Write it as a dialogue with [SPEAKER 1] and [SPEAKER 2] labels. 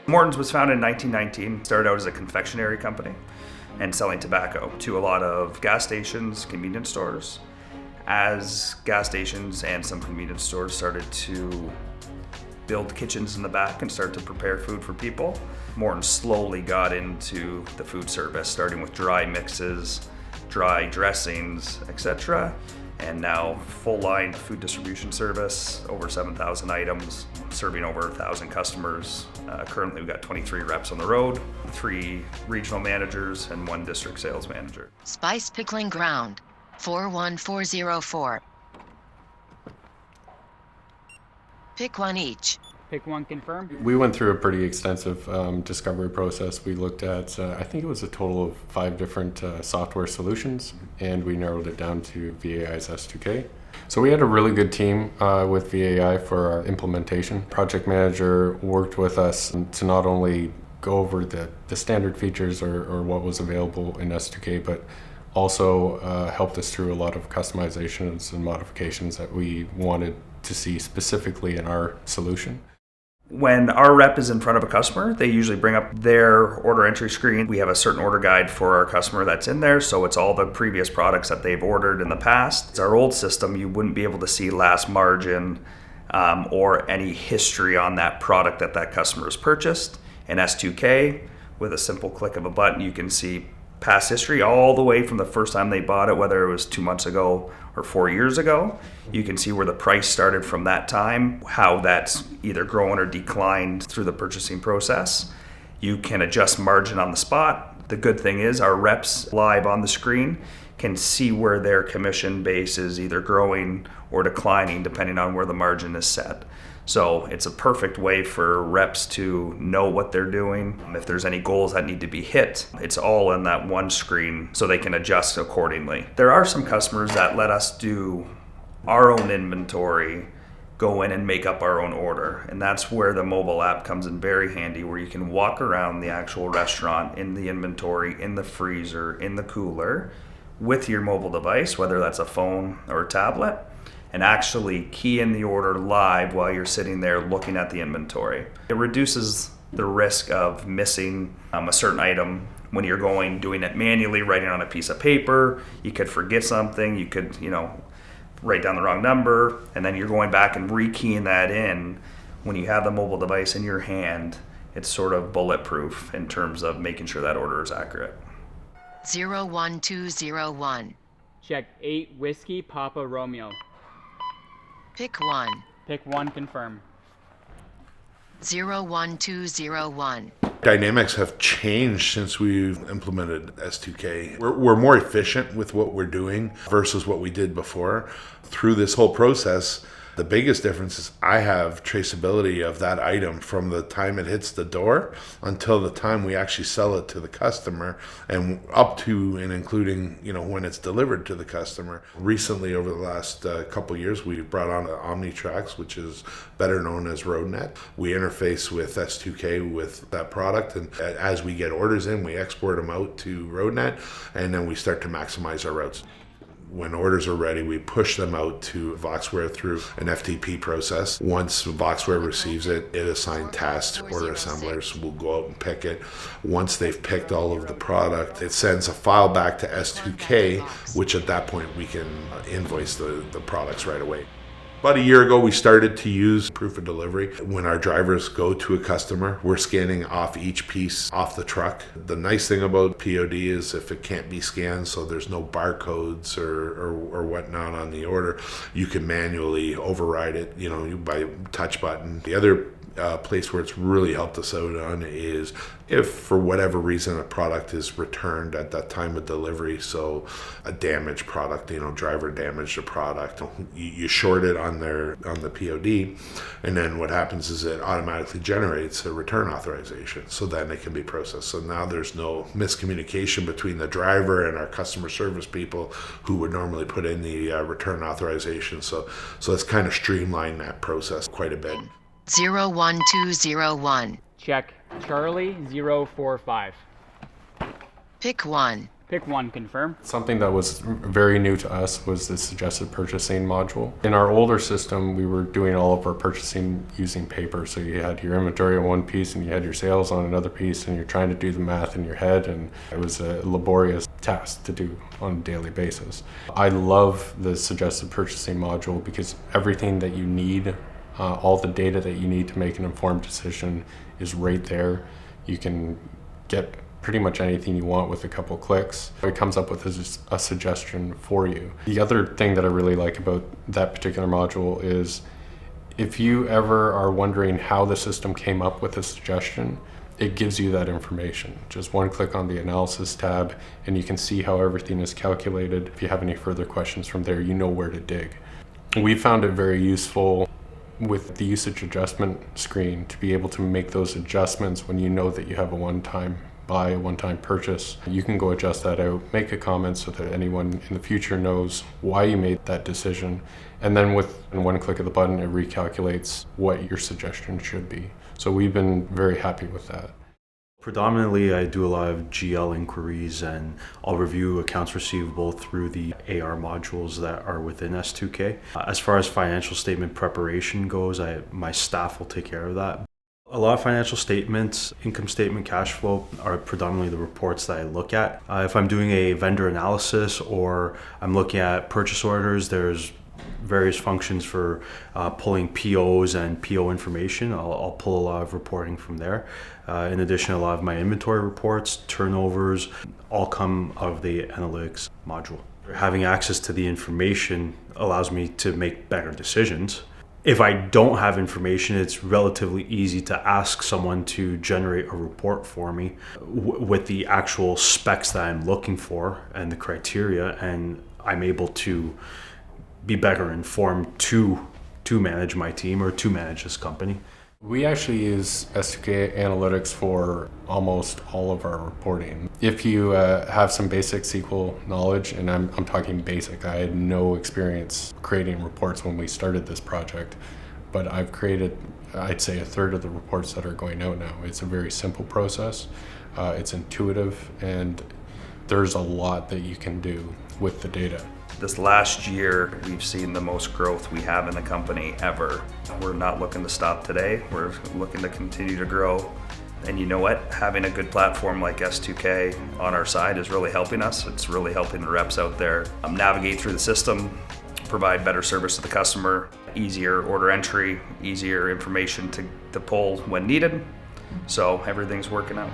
[SPEAKER 1] Morton's was founded in 1919, started out as a confectionery company and selling tobacco to a lot of gas stations, convenience stores. As gas stations and some convenience stores started to build kitchens in the back and start to prepare food for people, Morton slowly got into the food service, starting with dry mixes, dry dressings, etc. And now full line food distribution service, over 7,000 items, serving over 1,000 customers. Currently we've got 23 reps on the road, 3 regional managers and 1 district sales manager.
[SPEAKER 2] Spice pickling ground, 41404. Pick one each.
[SPEAKER 3] Pick one, confirm.
[SPEAKER 4] We went through a pretty extensive discovery process. We looked at, I think it was a total of 5 different software solutions, and we narrowed it down to VAI's S2K. So we had a really good team with VAI for our implementation. Project manager worked with us to not only go over the standard features or what was available in S2K, but also helped us through a lot of customizations and modifications that we wanted to see specifically in our solution.
[SPEAKER 1] When our rep is in front of a customer, they usually bring up their order entry screen. We have a certain order guide for our customer that's in there, so it's all the previous products that they've ordered in the past. It's our old system, you wouldn't be able to see last margin or any history on that product that customer has purchased. In S2K, with a simple click of a button, you can see past history all the way from the first time they bought it, whether it was 2 months ago or 4 years ago. You can see where the price started from that time, how that's either grown or declined through the purchasing process. You can adjust margin on the spot. The good thing is our reps live on the screen can see where their commission base is either growing or declining depending on where the margin is set. So it's a perfect way for reps to know what they're doing. If there's any goals that need to be hit, it's all in that one screen so they can adjust accordingly. There are some customers that let us do our own inventory, go in and make up our own order. And that's where the mobile app comes in very handy, where you can walk around the actual restaurant in the inventory, in the freezer, in the cooler with your mobile device, whether that's a phone or a tablet, and actually key in the order live while you're sitting there looking at the inventory. It reduces the risk of missing a certain item when you're doing it manually, writing on a piece of paper. You could forget something, you could, write down the wrong number, and then you're going back and rekeying that in. When you have the mobile device in your hand, it's sort of bulletproof in terms of making sure that order is accurate.
[SPEAKER 2] 01201.
[SPEAKER 3] Check 8 Whiskey Papa Romeo.
[SPEAKER 2] Pick one.
[SPEAKER 3] Pick one, confirm.
[SPEAKER 2] 01201.
[SPEAKER 5] Dynamics have changed since we've implemented S2K. We're more efficient with what we're doing versus what we did before. Through this whole process, the biggest difference is I have traceability of that item from the time it hits the door until the time we actually sell it to the customer, and up to and including when it's delivered to the customer. Recently, over the last couple of years, we brought on OmniTrax, which is better known as RoadNet. We interface with S2K with that product, and as we get orders in, we export them out to RoadNet, and then we start to maximize our routes. When orders are ready, we push them out to Voxware through an FTP process. Once Voxware receives it, it assigns tasks. Order assemblers will go out and pick it. Once they've picked all of the product, it sends a file back to S2K, which at that point we can invoice the products right away. About a year ago, we started to use proof of delivery. When our drivers go to a customer, we're scanning off each piece off the truck. The nice thing about POD is if it can't be scanned, so there's no barcodes or whatnot on the order, you can manually override it, by touch button. The other place where it's really helped us out on is if for whatever reason a product is returned at that time of delivery, so a damaged product, driver damaged a product, you short it on the POD, and then what happens is it automatically generates a return authorization, so then it can be processed. So now there's no miscommunication between the driver and our customer service people who would normally put in the return authorization. So it's kind of streamlined that process quite a bit.
[SPEAKER 2] 01201.
[SPEAKER 3] Check Charlie 045.
[SPEAKER 2] Pick one.
[SPEAKER 3] Pick 1, confirm.
[SPEAKER 4] Something that was very new to us was the suggested purchasing module. In our older system, we were doing all of our purchasing using paper. So you had your inventory on one piece and you had your sales on another piece, and you're trying to do the math in your head, and it was a laborious task to do on a daily basis. I love the suggested purchasing module because everything that you need, all the data that you need to make an informed decision is right there. You can get pretty much anything you want with a couple clicks. It comes up with a suggestion for you. The other thing that I really like about that particular module is if you ever are wondering how the system came up with a suggestion, it gives you that information. Just one click on the analysis tab and you can see how everything is calculated. If you have any further questions from there, you know where to dig. We found it very useful with the usage adjustment screen to be able to make those adjustments when you know that you have a one-time buy, a one-time purchase. You can go adjust that out, make a comment so that anyone in the future knows why you made that decision. And then with one click of the button, it recalculates what your suggestion should be. So we've been very happy with that.
[SPEAKER 6] Predominantly, I do a lot of GL inquiries, and I'll review accounts receivable through the AR modules that are within S2K. As far as financial statement preparation goes, my staff will take care of that. A lot of financial statements, income statement, cash flow are predominantly the reports that I look at. If I'm doing a vendor analysis or I'm looking at purchase orders, there's various functions for pulling POs and PO information. I'll pull a lot of reporting from there. In addition, a lot of my inventory reports, turnovers, all come out of the analytics module. Having access to the information allows me to make better decisions. If I don't have information, it's relatively easy to ask someone to generate a report for me with the actual specs that I'm looking for and the criteria, and I'm able to be better informed to manage my team or to manage this company.
[SPEAKER 4] We actually use S2K Analytics for almost all of our reporting. If you have some basic SQL knowledge, and I'm talking basic, I had no experience creating reports when we started this project, but I've created, I'd say, a third of the reports that are going out now. It's a very simple process, it's intuitive, and there's a lot that you can do with the data.
[SPEAKER 1] This last year, we've seen the most growth we have in the company ever. We're not looking to stop today. We're looking to continue to grow. And you know what? Having a good platform like S2K on our side is really helping us. It's really helping the reps out there navigate through the system, provide better service to the customer, easier order entry, easier information to pull when needed. So everything's working out.